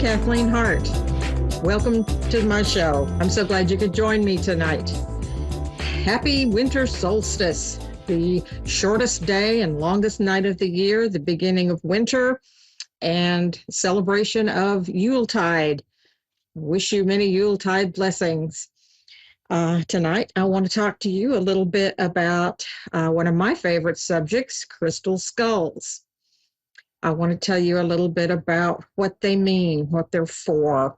Kathleen Hart. Welcome to my show. I'm so glad you could join me tonight. Happy winter solstice, the shortest day and longest night of the year, the beginning of winter, and celebration of Yuletide. Wish you many Yuletide blessings. Tonight, I want to talk to you a little bit about one of my favorite subjects, crystal skulls. I want to tell you a little bit about what they mean, what they're for.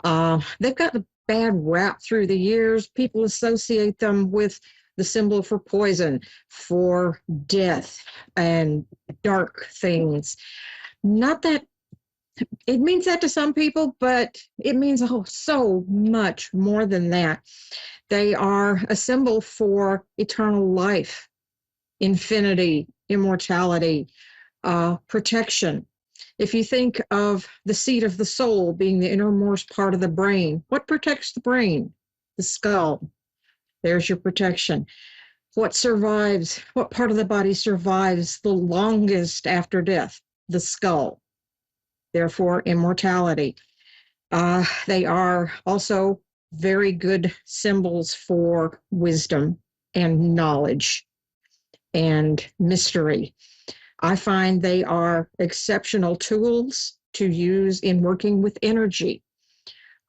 They've got a bad rap through the years. People associate them with the symbol for poison, for death, and dark things. Not that it means that to some people, but it means so much more than that. They are a symbol for eternal life, infinity, immortality, protection. If you think of the seat of the soul being the innermost part of the brain, what protects the brain? The skull. There's your protection. What survives? What part of the body survives the longest after death? The skull. Therefore, immortality. They are also very good symbols for wisdom and knowledge and mystery. I find they are exceptional tools to use in working with energy.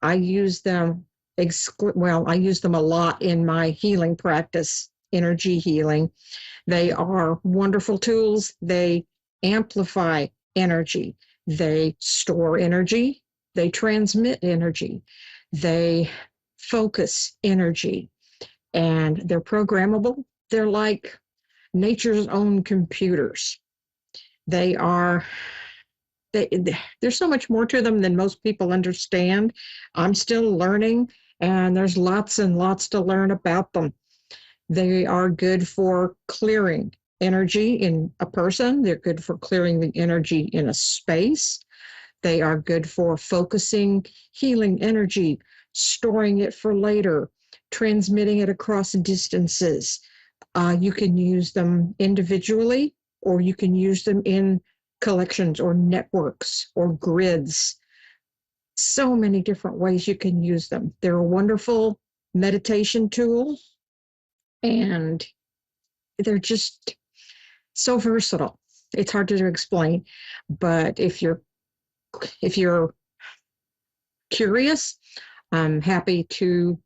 I use them I use them a lot in my healing practice, energy healing. They are wonderful tools. They amplify energy. They store energy. They transmit energy. They focus energy. And they're programmable. They're like nature's own computers. There's so much more to them than most people understand. I'm still learning, and there's lots and lots to learn about them. They are good for clearing energy in a person. They're good for clearing the energy in a space. They are good for focusing, healing energy, storing it for later, transmitting it across distances. You can use them individually, or you can use them in collections or networks or grids. So many different ways you can use them. They're a wonderful meditation tool, and they're just so versatile. It's hard to explain, but if you're curious, I'm happy to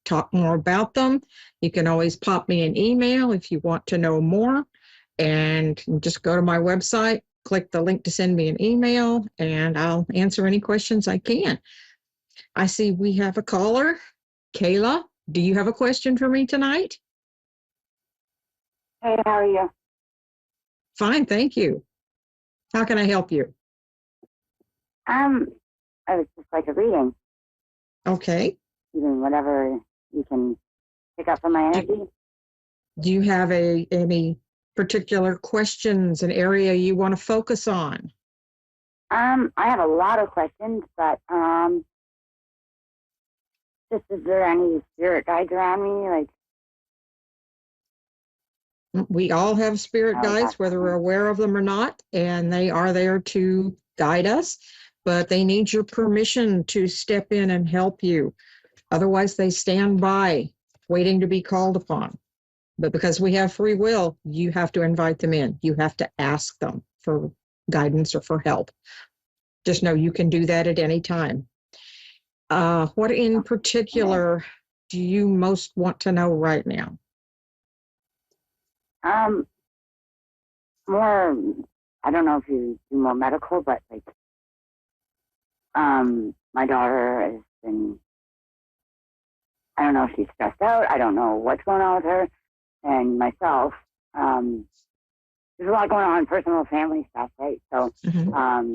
talk more about them. You can always pop me an email if you want to know more, and just go to my website, click the link to send me an email, and I'll answer any questions I can. I see we have a caller. Kayla, do you have a question for me tonight? Hey, how are you? Fine, thank you. How can I help you? I was just like a reading. Okay. Even whatever you can pick up from my energy. Do you have any particular questions, an area you want to focus on? I have a lot of questions, but just is there any spirit guides around me? Like, we all have spirit guides, whether we're aware of them or not, and they are there to guide us, but they need your permission to step in and help you. Otherwise, they stand by, waiting to be called upon. But because we have free will, you have to invite them in. You have to ask them for guidance or for help. Just know you can do that at any time. What in particular do you most want to know right now? More, I don't know if you do more medical, but like, my daughter has been, I don't know if she's stressed out. I don't know what's going on with her. And myself, there's a lot going on, personal family stuff, right? So I'm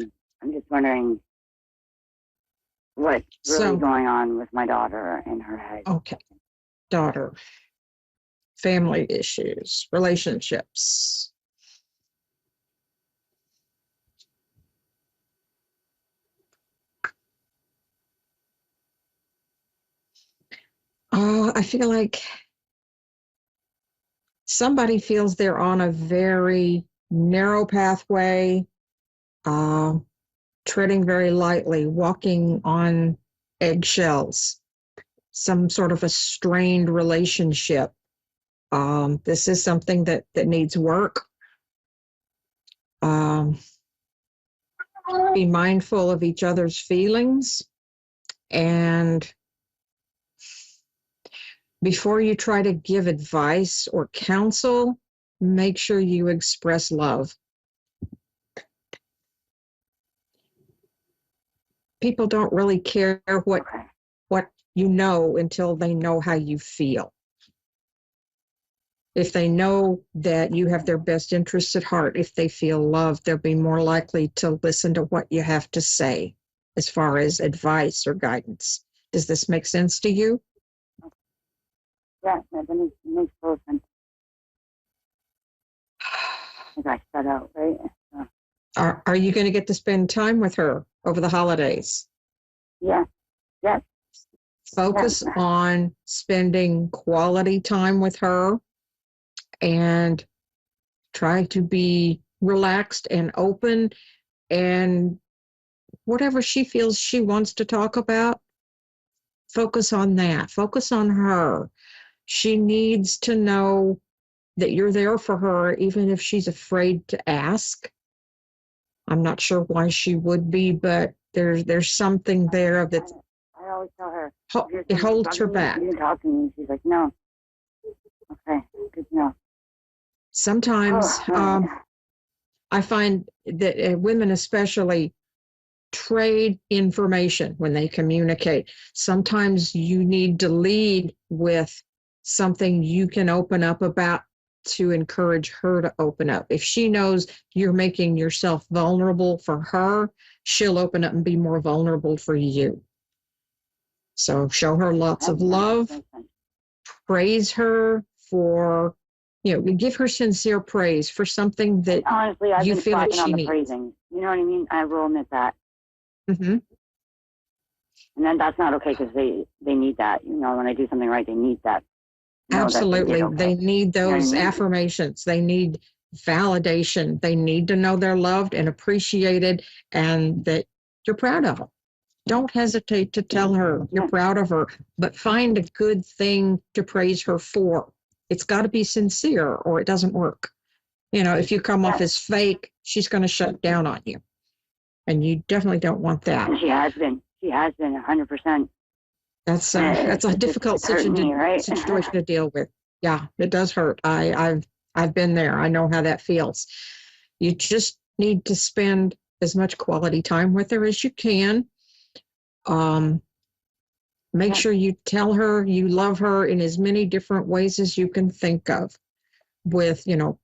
just wondering what's really going on with my daughter in her head. Okay. Daughter, family issues, relationships. I feel like somebody feels they're on a very narrow pathway, treading very lightly, walking on eggshells, some sort of a strained relationship. This is something that needs work. Be mindful of each other's feelings, and before you try to give advice or counsel, make sure you express love. People don't really care what you know until they know how you feel. If they know that you have their best interests at heart, if they feel loved, they'll be more likely to listen to what you have to say as far as advice or guidance. Does this make sense to you? Yeah, that makes total sense. I got shut out, right? Are you going to get to spend time with her over the holidays? Yeah. Yes. Focus on spending quality time with her and try to be relaxed and open, and whatever she feels she wants to talk about, focus on that. Focus on her. She needs to know that you're there for her, even if she's afraid to ask. I'm not sure why she would be, but there's something there that I always tell her it holds her back. You can talk to me. She's like, no. Okay, good to know. Sometimes I find that women especially trade information when they communicate. Sometimes you need to lead with something you can open up about to encourage her to open up. If she knows you're making yourself vulnerable for her, she'll open up and be more vulnerable for you. So show her lots of love, praise her for, give her sincere praise for something that honestly, I've you been feel like slacking she on the needs. praising. You know what I mean? I will admit that. Mm-hmm. And then that's not okay because they need that. When I do something right, they need that. Absolutely. They need those I mean? affirmations. They need validation. They need to know they're loved and appreciated and that you're proud of them. Don't hesitate to tell her you're proud of her, but find a good thing to praise her for. It's got to be sincere or it doesn't work. If you come off as fake, she's going to shut down on you. And you definitely don't want that. And she has been 100%. That's a difficult situation to deal with. Yeah, it does hurt. I've been there. I know how that feels. You just need to spend as much quality time with her as you can. Make sure you tell her you love her in as many different ways as you can think of, with a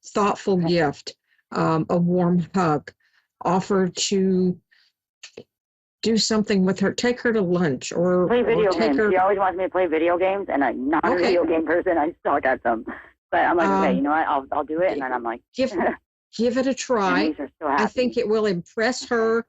thoughtful gift, a warm hug, offer to do something with her, take her to lunch or play video games. She always wants me to play video games, and I'm not a video game person. I suck at them. But I'm like, okay, you know what? I'll do it. And then I'm like, give it a try. I think it will impress her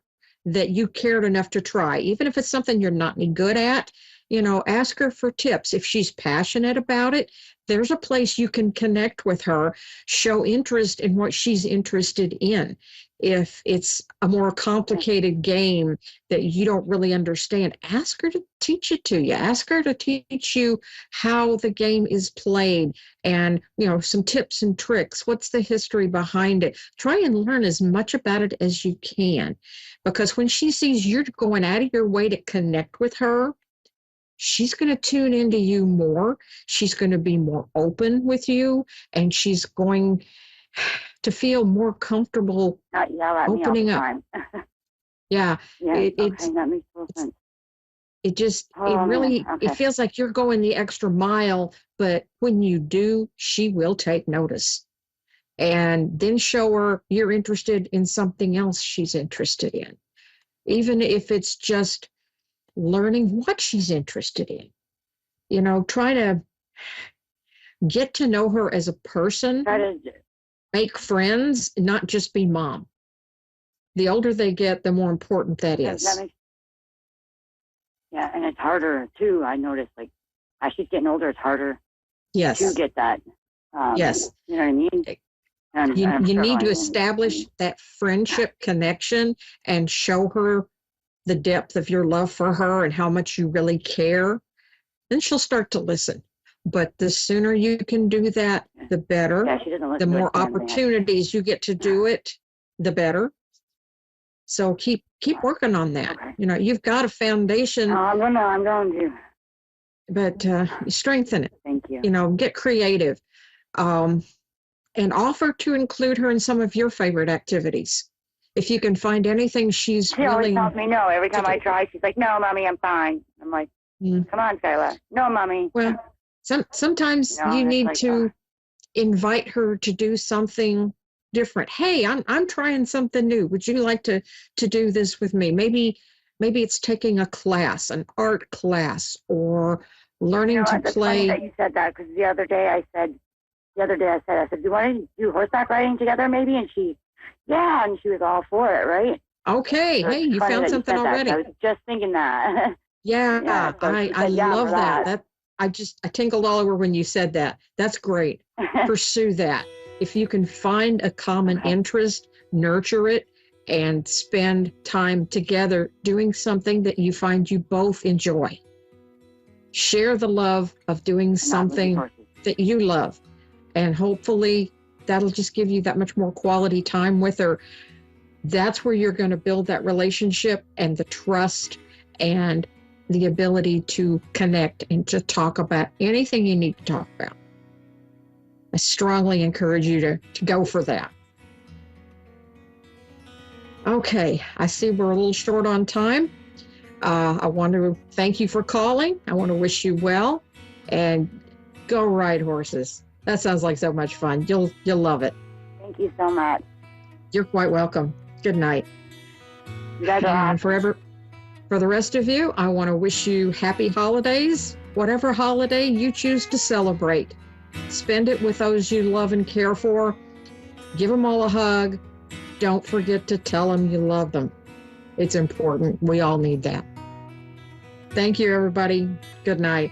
that you cared enough to try, even if it's something you're not any good at. Ask her for tips. If she's passionate about it, there's a place you can connect with her, show interest in what she's interested in. If it's a more complicated game that you don't really understand, ask her to teach it to you. Ask her to teach you how the game is played and, some tips and tricks. What's the history behind it? Try and learn as much about it as you can, because when she sees you're going out of your way to connect with her, she's going to tune into you more. She's going to be more open with you, and she's going to feel more comfortable opening up. Yeah. That makes total sense. It feels like you're going the extra mile, but when you do, she will take notice. And then show her you're interested in something else she's interested in, even if it's just learning what she's interested in. Try to get to know her as a person, make friends, not just be mom. The older they get, the more important that is. And it's harder too. I noticed, like, as she's getting older, it's harder to get that. Yes. You know what I mean? And You I'm need to struggling. establish that friendship connection and show her the depth of your love for her and how much you really care. Then she'll start to listen. But the sooner you can do that, the better. Yeah, she doesn't The listen to more her family. opportunities you get to do it, the better. So keep working on that. Okay. You know, you've got a foundation, I'm going to. but strengthen it. Thank you. You know, get creative, and offer to include her in some of your favorite activities. If you can find anything she's She always willing. tells me no. Every time to I do. try, she's like, "No, mommy, I'm fine." I'm like, Mm. "Come on, Skylar." No, mommy. Well, sometimes You know, you and it's need like, to invite her to do something different. Hey, I'm trying something new. Would you like to do this with me? Maybe it's taking a class, an art class, or learning to It's funny play. that you said that, because the other day I said, "Do you want to do horseback riding together, maybe?" And yeah, and she was all for it, right? Okay, So hey, it's you funny found that something said that, 'cause already. I was just thinking that. Yeah, Yeah, so she I said yeah love for that. I tinkled all over when you said that. That's great. Pursue that. If you can find a common Okay. interest, nurture it, and spend time together doing something that you find you both enjoy. Share the love of doing something that you love, and hopefully that'll just give you that much more quality time with her. That's where you're going to build that relationship and the trust and the ability to connect and to talk about anything you need to talk about. I strongly encourage you to go for that. Okay, I see we're a little short on time. I want to thank you for calling. I want to wish you well, and go ride horses. That sounds like so much fun. You'll love it. Thank you so much. You're quite welcome. Good night. You guys are And awesome. for the rest of you, I want to wish you happy holidays, whatever holiday you choose to celebrate. Spend it with those you love and care for. Give them all a hug. Don't forget to tell them you love them. It's important. We all need that. Thank you, everybody. Good night.